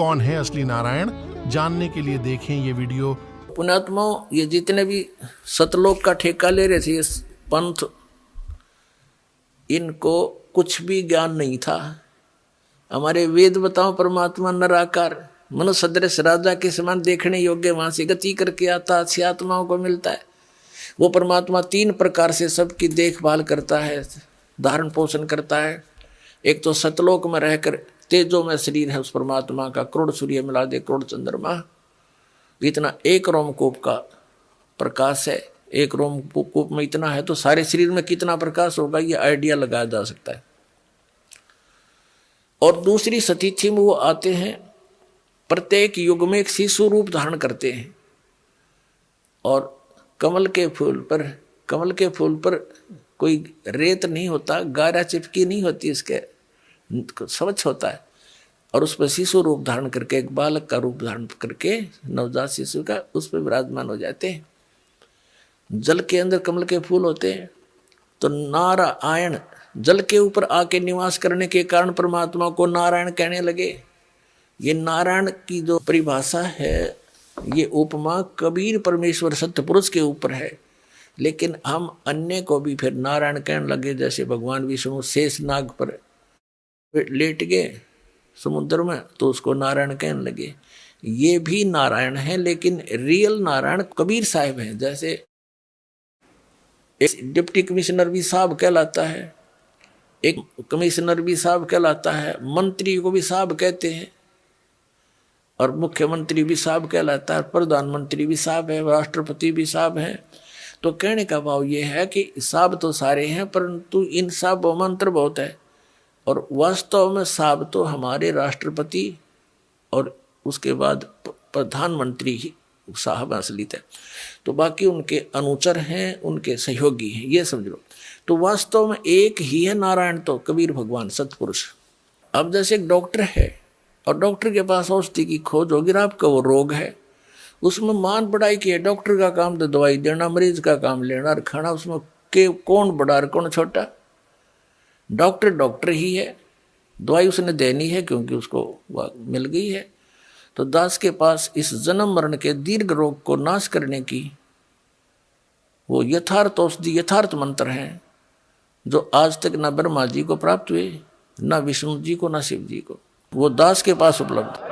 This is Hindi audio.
कौन है असली नारायण, जानने के लिए देखें ये वीडियो। पुण्यात्मा, ये जितने भी सतलोक का ठेका ले रहे थे इस पंथ, इनको कुछ भी ज्ञान नहीं था। हमारे वेद बताओ, परमात्मा नराकार मनुष्य सदृश राजा के समान देखने योग्य, वहां से गति करके आता अच्छी आत्माओं को मिलता है। वो परमात्मा 3 प्रकार से सबकी देखभाल करता है, धारण पोषण करता है। एक तो सतलोक में रहकर तेजो में शरीर है उस परमात्मा का, करोड़ सूर्य मिला दे करोड़ चंद्रमा, इतना एक रोमकूप का प्रकाश है। एक रोमकूप में इतना है तो सारे शरीर में कितना प्रकाश होगा, ये आइडिया लगाया जा सकता है। और दूसरी सतीथि में वो आते हैं, प्रत्येक युग में एक शिशु रूप धारण करते हैं। और कमल के फूल पर कोई रेत नहीं होता, गारा चिपकी नहीं होती, इसके स्वच्छ होता है। और उस पर शिशु रूप धारण करके, एक बालक का रूप धारण करके, नवजात शिशु का, उस पर विराजमान हो जाते हैं। जल के अंदर कमल के फूल होते हैं, तो नारायण जल के ऊपर आके निवास करने के कारण परमात्मा को नारायण कहने लगे। ये नारायण की जो परिभाषा है, ये उपमा कबीर परमेश्वर सत्य पुरुष के ऊपर है। लेकिन हम अन्य को भी फिर नारायण कहने लगे। जैसे भगवान विष्णु शेष नाग पर लेट गए समुद्र में, तो उसको नारायण कहने लगे। ये भी नारायण है, लेकिन रियल नारायण कबीर साहब हैं। जैसे एक डिप्टी कमिश्नर भी साहब कहलाता है, एक कमिश्नर भी साहब कहलाता है, मंत्री को भी साहब कहते हैं, और मुख्यमंत्री भी साहब कहलाता है, प्रधानमंत्री भी साहब है, राष्ट्रपति भी साहब है। तो कहने का भाव ये है कि साहब तो सारे हैं, परंतु इन साहबों में अंतर बहुत है। और वास्तव में साहब तो हमारे राष्ट्रपति और उसके बाद प्रधानमंत्री ही साहब असलियत है, तो बाकी उनके अनुचर हैं, उनके सहयोगी हैं, ये समझ लो। तो वास्तव में एक ही है नारायण, तो कबीर भगवान सतपुरुष। अब जैसे एक डॉक्टर है और डॉक्टर के पास औषधि की खोज होगी, आपका वो रोग है, उसमें मान बढ़ाई की है। डॉक्टर का काम तो दवाई देना, मरीज का काम लेना और खाना, उसमें के कौन बड़ा और कौन छोटा। डॉक्टर ही है, दवाई उसने देनी है क्योंकि उसको मिल गई है। तो दास के पास इस जन्म मरण के दीर्घ रोग को नाश करने की वो यथार्थ औषधि, यथार्थ मंत्र हैं, जो आज तक न ब्रह्मा जी को प्राप्त हुए, न विष्णु जी को, न शिव जी को। वो दास के पास उपलब्ध।